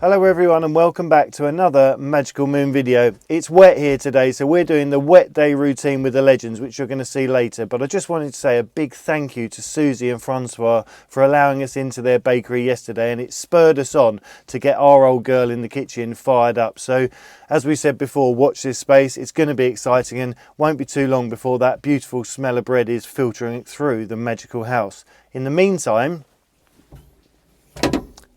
Hello everyone and welcome back to another Magical Moon video. It's wet here today, so we're doing the wet day routine with the legends, which you're going to see later. But I just wanted to say a big thank you to Susie and Francois for allowing us into their bakery yesterday, and it spurred us on to get our old girl in the kitchen fired up. So as we said before, watch this space. It's going to be exciting and won't be too long before that beautiful smell of bread is filtering through the magical house. In the meantime,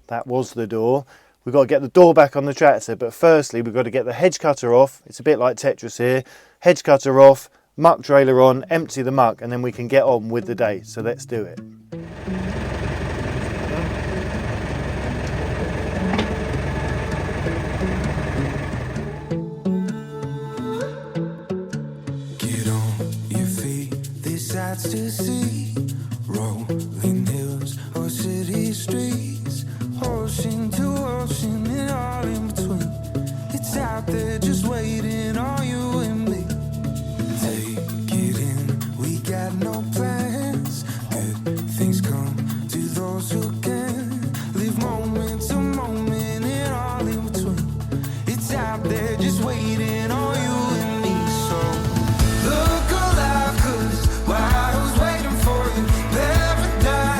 that was the door. We've got to get the door back on the tractor, but firstly we've got to get the hedge cutter off. It's a bit like Tetris here. Hedge cutter off, muck trailer on, empty the muck, and then we can get on with the day. So let's do it. Get on your feet, there's sights to see. Rolling hills or city streets, ocean to ocean and all in between. It's out there just waiting on you and me. Take it in, we got no plans. Good things come to those who can. Live moment to moment and all in between. It's out there just waiting on you and me. So look alive, 'cause while I was waiting for you, paradise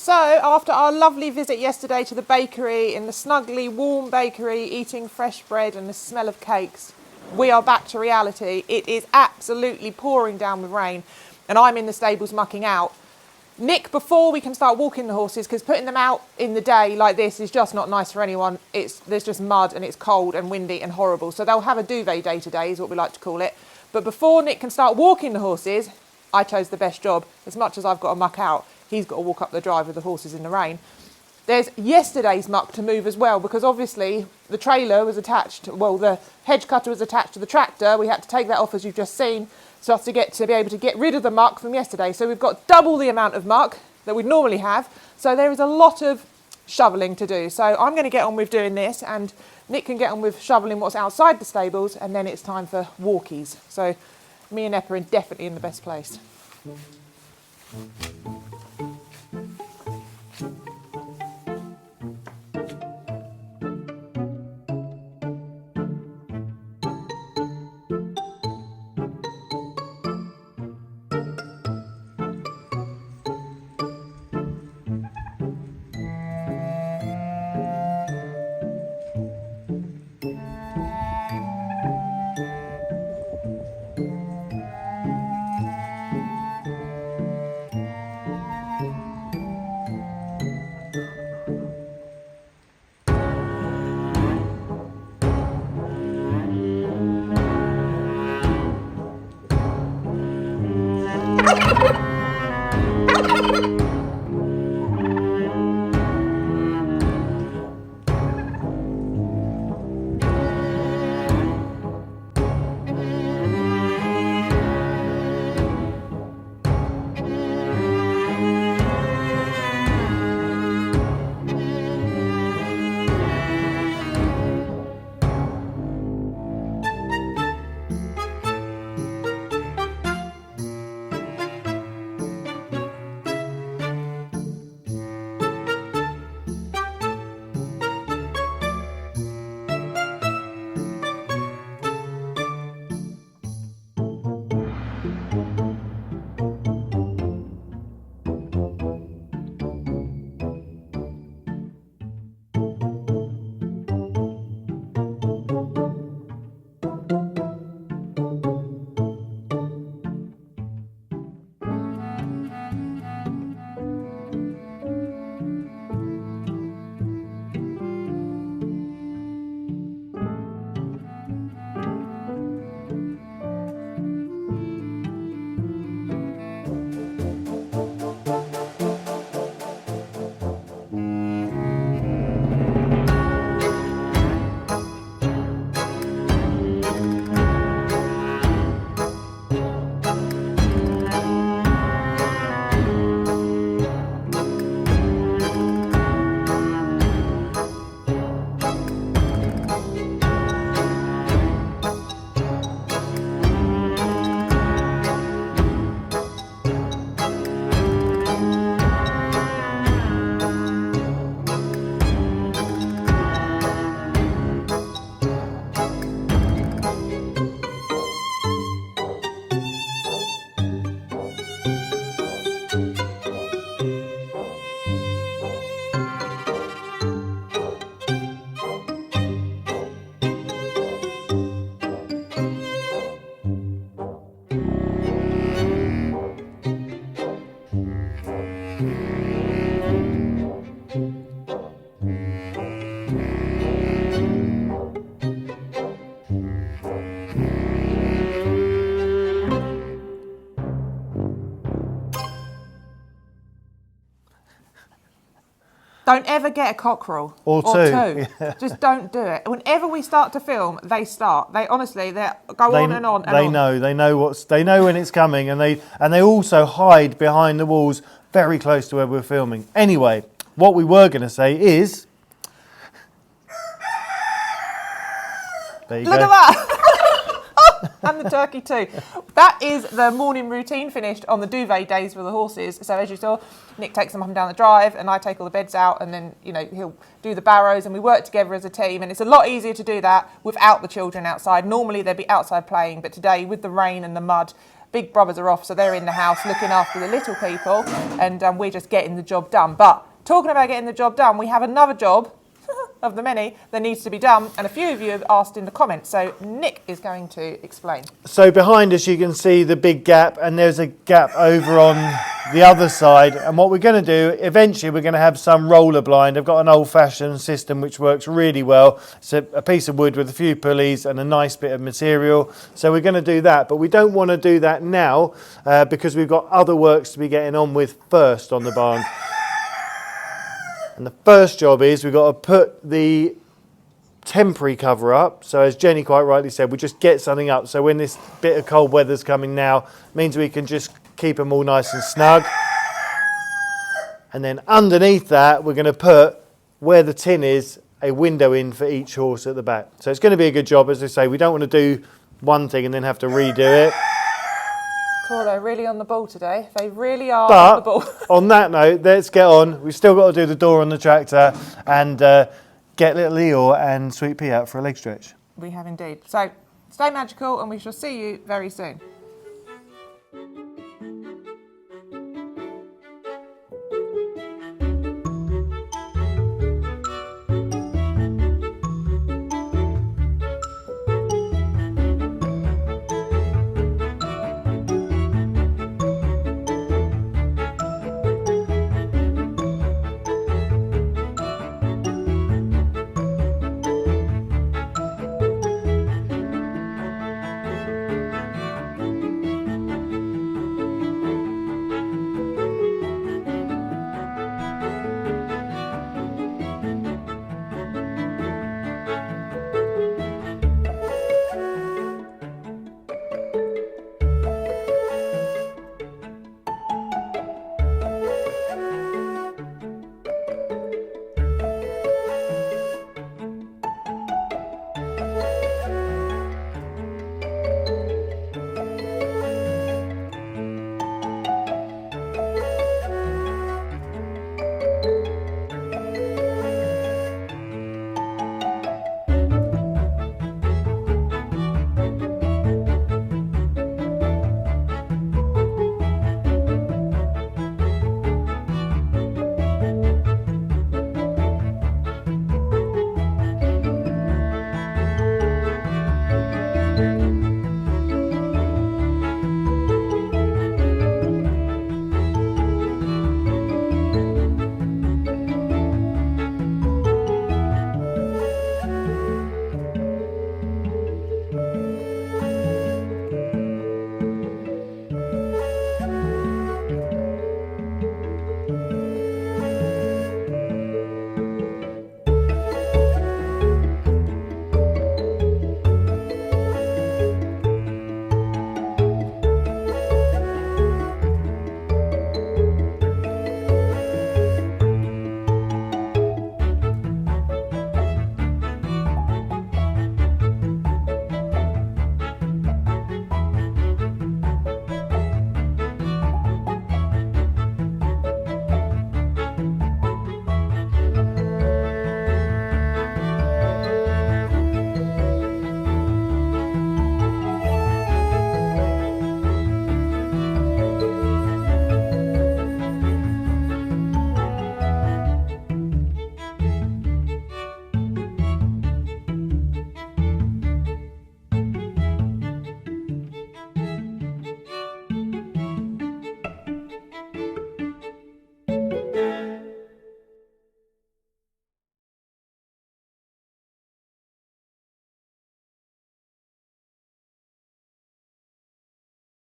So, after our lovely visit yesterday to the bakery, in the snuggly, warm bakery, eating fresh bread and the smell of cakes, we are back to reality. It is absolutely pouring down with rain, and I'm in the stables mucking out. Nick, before we can start walking the horses, because putting them out in the day like this is just not nice for anyone. There's just mud and it's cold and windy and horrible. So they'll have a duvet day today, is what we like to call it. But before Nick can start walking the horses, I chose the best job. As much as I've got to muck out, he's got to walk up the drive with the horses in the rain. There's yesterday's muck to move as well, because obviously the trailer was attached, well, the hedge cutter was attached to the tractor. We had to take that off, as you've just seen, so as to be able to get rid of the muck from yesterday. So we've got double the amount of muck that we'd normally have. So there is a lot of shoveling to do. So I'm going to get on with doing this, and Nick can get on with shoveling what's outside the stables, and then it's time for walkies. So me and Eppa are definitely in the best place. Don't ever get a cockerel. Or two. Yeah. Just don't do it. Whenever we start to film, they start. They honestly, they go on and on and they on. know. They know when it's coming, and they also hide behind the walls very close to where we're filming. Anyway, what we were going to say is, there you go. Look at that. And the turkey too. That is the morning routine finished on the duvet days for the horses. So as you saw, Nick takes them up and down the drive, and I take all the beds out, and then he'll do the barrows, and we work together as a team. And it's a lot easier to do that without the children outside. Normally they'd be outside playing, but today with the rain and the mud, big brothers are off, so they're in the house looking after the little people, and we're just getting the job done. But talking about getting the job done, we have another job of the many that needs to be done, and a few of you have asked in the comments, so Nick is going to explain. So behind us you can see the big gap, and there's a gap over on the other side, and what we're going to do eventually, we're going to have some roller blind. I've got an old-fashioned system which works really well. It's a piece of wood with a few pulleys and a nice bit of material, so we're going to do that, but we don't want to do that now because we've got other works to be getting on with first on the barn. And the first job is we've got to put the temporary cover up. So as Jenny quite rightly said, we just get something up. So when this bit of cold weather's coming now, it means we can just keep them all nice and snug. And then underneath that, we're going to put, where the tin is, a window in for each horse at the back. So it's going to be a good job. As I say, we don't want to do one thing and then have to redo it. Cool, they're really on the ball today. They really are But on the ball. on that note, let's get on. We've still got to do the door on the tractor and get little Eeyore and Sweet Pea out for a leg stretch. We have indeed. So stay magical, and we shall see you very soon.